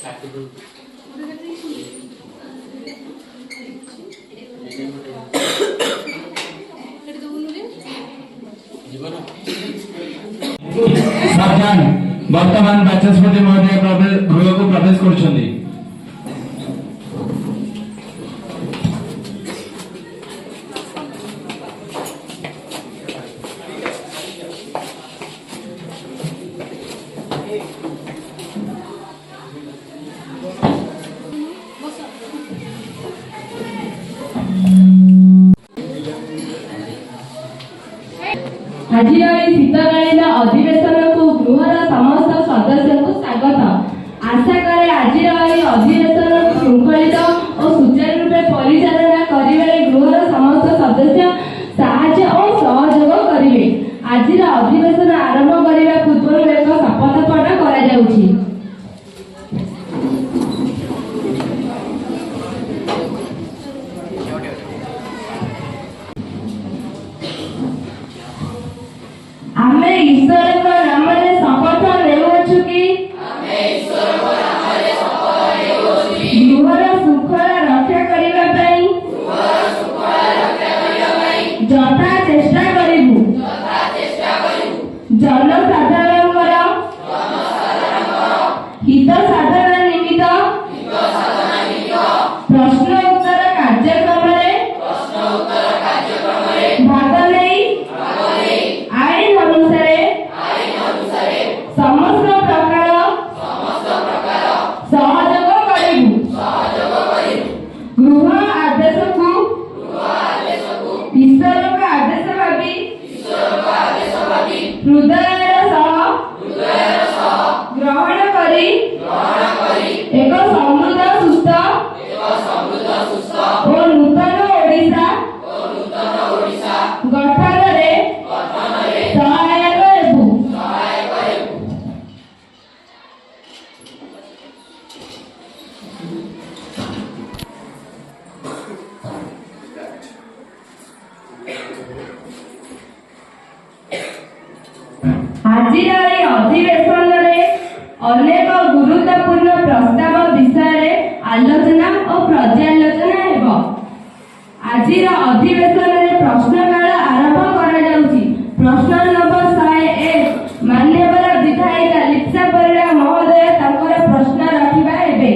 सावधान वर्तमान बाचस्पति महोदय गृह को प्रवेश कर आज शीतकालीन अधिवेशन को गृहर समस्त सदस्य को स्वागत। आशा करे आज अधिवेशन श्रृंखलित और सुचारू रूपे परिचालना करिबारे गृहर समस्त सदस्य साहाय्य और सहयोग करिवे। आज अधिवेशन आरंभ करने पूर्व एक शपथ पाठ करा जाउछि। आमे ईश्वर को नाम रे शपथ लेउछु कि गृहर सुखला रक्षा करिबा पई जथा चेष्टा करिबु। जनसाधारणकर हित साधन निमित्त प्रश्न उत्तर कार्यक्रम भाग नहीं आईन अनुसारे समस्त प्रकार सहयोग करिबु। गृह आदेश को ईश्वर का आदेश भावी हृदय ग्रहण करी एक समृद्ध सुस्थ और नूतन ओडिशा गठन सहायक हेबु। आज अधिवेशन अनेक गुरुत्वपूर्ण प्रस्ताव विषय आलोचना और पर्यालोचना हेब। आज अधिवेशन प्रश्नकाल आरंभ करा जाउछि। प्रश्न नंबर 101 माननीय विधायिका लिप्सा परिड़ा महोदय तांकर प्रश्न रखिबा हेबे।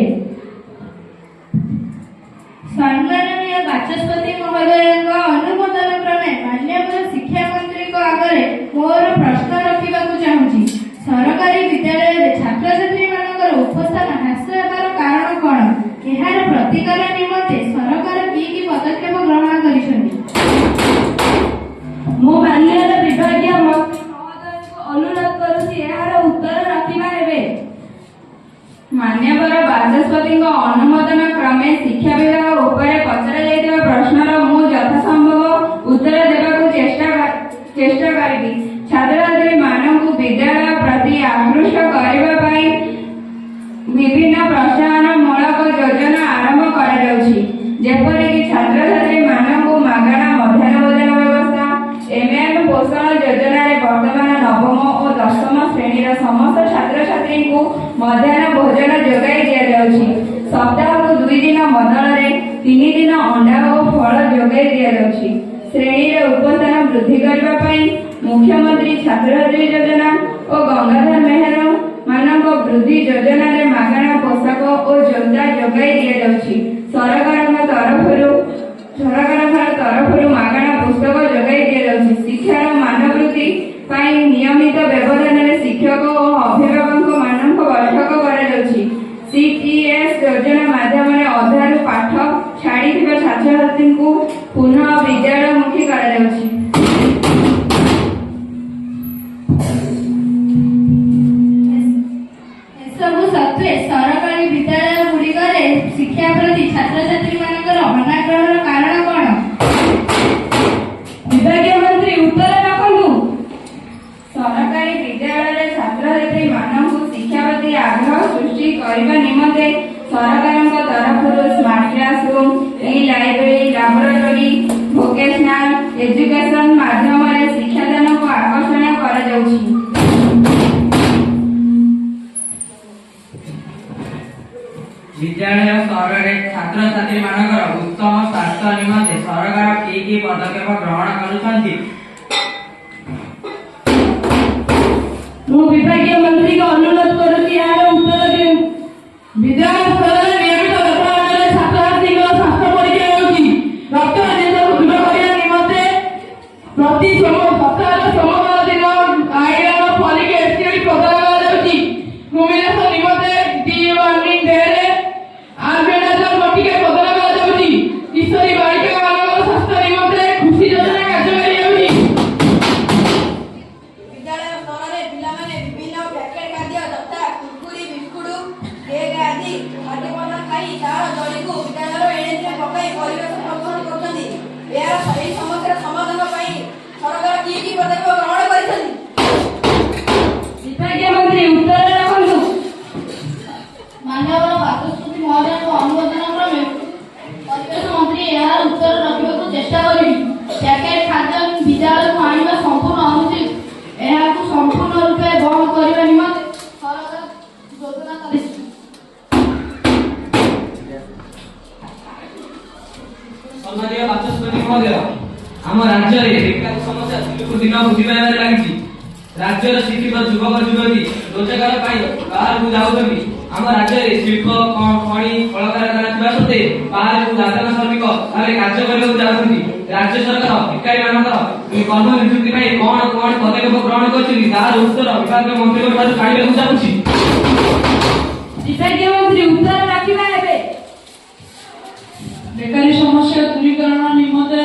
सम्माननीय बाचस्पति महोदय अनुमोदन क्रमे माननीय शिक्षा मंत्री को आगे मोर प्रश्न रखा चाहूँगी। सरकारी विद्यालय छात्र छात्री मान उपस्थान ह्रास होबार कारण कौन? यार प्रतिकार निमंते सरकार कि पदक्षेप ग्रहण करिसेंती? मो माननीय विभागीय मंत्री महोदय को अनुरोध करूछि यार उत्तर रखिबा हेबे। मान्यवर बाचस्पति अनुमोदन क्रमे शिक्षा विभाग उपरे पचरा जाइतिबा प्रश्नर मु यथासंभव उत्तर देबाकू चेष्टा करिबी। छात्र छात्री मानकु विद्यालय प्रति आकृष्ट करिबा पई विभिन्न प्रोत्साहनमूलक योजना आरंभ करा जाउछि। जेपरि कि छात्र छात्री मानकु मागଣା मध्याह्न भोजन व्यवस्था एमएन पोषण योजना रे वर्तमान नवम और दशम श्रेणी समस्त छात्र छात्री को मध्याह्न भोजन जोगाई दिया जाउछि। सप्ताह को 2 दिन बदल रे 3 दिन अंडा और फल जोगाई दिया जाउछि। श्रेणी रे उपस्थान वृद्धि करबा पई मुख्यमंत्री छात्रछात्री योजना और गंगाधर मेहर मानक वृद्धि योजना रे मागଣା पोशाक और जोता जोगाई दिया जाउछि। सरकारक तरफरु मागଣା पुस्तक जोगाई दिया जाउछि। शिक्षार मान वृद्धि पई नियमित व्यवधान रे शिक्षक और अभिभावक मानक बैठक करा जाउछि। सीटीएस योजना माध्यम रे अधारु पाठ छाड़ी थिबा छात्र छात्री को पुनः विद्यालयमुखी करा जाउछि। सबु सत्वे सरकारी विद्यालय गुड़िकरे शिक्षा प्रति छात्र छात्री मानकर अनाग्रहर कारण कौन? विभागीय मंत्री उत्तर रखंतु। सरकारी विद्यालय छात्र छात्री मानक शिक्षा प्रति आग्रह सृष्टि करने निमंते सरकारक तरफरु smart classroom e library laboratory vocational education माध्यम रे शिक्षादान को आकर्षण करा जाउछि। विद्यालय स्तर में छात्र छात्री मानकर उत्तम स्वास्थ्य निमंते सरकार कि पदक्षेप ग्रहण करुछंती। ମୁଁ ବିଭାଗୀୟ ମନ୍ତ୍ରୀଙ୍କୁ ଅନୁରୋଧ କରୁଛି ଏହାର ଉତ୍ତର ଦିଅନ୍ତୁ। ବିଦ୍ୟାଳୟ ସ୍ତରରେ ନିୟମିତ ବର୍ତ୍ତମାନରେ ଛାତ୍ରଛାତ୍ରୀଙ୍କ ସ୍ୱାସ୍ଥ୍ୟ ପରୀକ୍ଷା ହେଉଛି। ରକ୍ତ ଜିନିଷକୁ ଦୂର କରିବା ନିମନ୍ତେ ପ୍ରତି ସପ୍ତାହର ସୋମବାର ଦିନ ଆଇରନ୍ ଫଲିକ୍ ଏସିଡ୍ ପ୍ରଦାନ କରାଯାଉଛି। କୃମିନାଶ ନିମନ୍ତେ ଡି ୱାର୍ମିଂ ଡେରେ ଆଲବେଣ୍ଡାଜୋଲ୍ ବଟିକା ପ୍ରଦାନ କରାଯାଉଛି। କିଶୋରୀ ବାଳିକାମାନଙ୍କ ସ୍ୱାସ୍ଥ୍ୟ ନିମନ୍ତେ ଖୁସି ଯୋଜନା କାର୍ଯ୍ୟକାରୀ ହେଉଛି। विद्यालय स्तर में पिलामाने विभिन्न पैकेट खाद्य तथा कुरकुरी बिस्कुट केक आदि खाद्य पदार्थ खाई तार जड़ीको विद्यालय एणे पकाई परिवेश प्रदूषण करछन्ती। यार सही समस्या समाधान ପାଇଁ सरकार की पदक्षेप ग्रहण କରିଛନ୍ତି। विभागीय मंत्री उत्तर रखନ୍ତୁ। माननीय बाचस्पति महोदय अनुमोदन क्रमे परिवेश मंत्री यार उत्तर रखिବାକୁ चेष्टा କରିବି। पैकेट खाद्य विद्यालय को आनिबा संपूर्ण अनुचित। ଏହାକୁ ସମ୍ପୂର୍ଣ୍ଣ ରୂପେ ବନ୍ଦ କରିବା ନିମନ୍ତେ ସରକାର ଯୋଜନା କରିଛି। सम्मानीय बाचस्पति महोदय, आम राज्य में बेकार समस्या दिनकू दिन वृद्धि पाइबार लगी। राज्यर शिक्षित युवक युवती रोजगार बाहर को जाऊँगी। आम राज्य में शिल्प खनि कलकारखाना थी सत्वे बाहर को दादन श्रमिक भाव कार्य करने जाऊँगी। राज्य सरकार भिखारी मानकर कर्म नियुक्ति कौन कौन पदक्षेप ग्रहण कर उत्तर विभाग मंत्री जाना चाहूँगी। विभागीय मंत्री उत्तर रखिबा हेबे। बेकारी समस्या दूरीकरण निमंते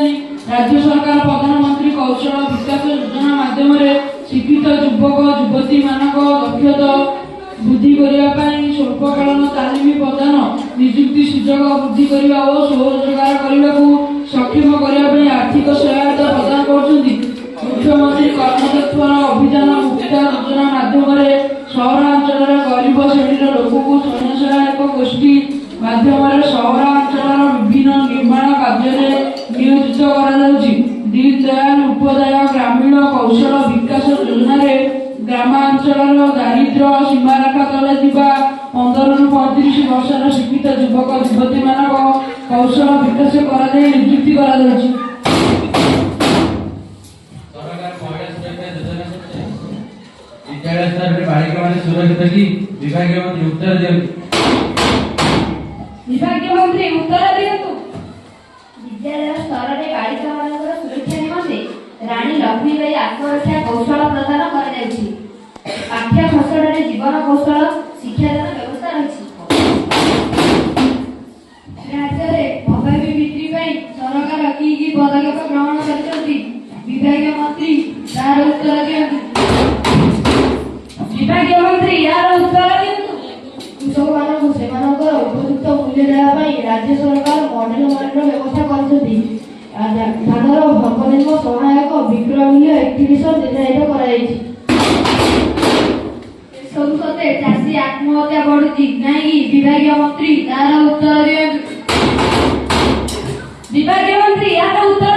राज्य सरकार प्रधानमंत्री कौशल विकास योजना माध्यम शिक्षित युवक युवती मानक दक्षता वृद्धि करने स्वल्पकालन तालीम प्रदान नियुक्ति सुजोग वृद्धि करने और स्वरोजगार करने को सक्षम करने आर्थिक सहायता प्रदान करछन्ती। मुख्यमंत्री कर्मदक्षता अभियान मुक्ता योजना माध्यम सहरांचल गरीब श्रेणी लोक को स्वयं सहायक गोष्ठी माध्यम सहरांचल विभिन्न निर्माण कार्य नियोजित दीनदयाल उपाध्याय ग्रामीण कौशल विकास योजना ग्रामांचल दारिद्र्य सीमारेखा तले 15 ରୁ 35 वर्षर शिक्षित युवक युवती मानक कौशल विकास नियुक्ति कराଯାଉଛି। विद्यालय स्तर में बालिका मान सुरक्षित की विभागीय मंत्री उत्तर दियंतु। विभागीय मंत्री उत्तर दियंतु। विद्यालय स्तर में बालिका मानकर सुरक्षा निमंते रानी लक्ष्मीबाई आत्मरक्षा कौशल प्रदान कराଯାଉଛି। पाठ्य खसड़ा जीवन कौशल शिक्षादान व्यवस्था रही। राज्य में अभावी बिक्री सरकार कि पदक्षेप ग्रहण କରିଛନ୍ତି। विभागीय मंत्री तार उत्तर दियंतु। विभागीय मंत्री यार उत्तर दियंतु। कृषक मानक सेमानकर उपयुक्त मूल्य देवा राज्य सरकार मॉडल मार्केट व्यवस्था କରିଛନ୍ତି। धानर सर्वनिम्न सहायक विक्रय मूल्य 31 निर्धारित କରାଯାଇଛି। सब सत्वे चाषी आत्महत्या बढ़ुची नहीं विभागीय मंत्री तार उत्तर दियंतु। विभागीय मंत्री यार उत्तर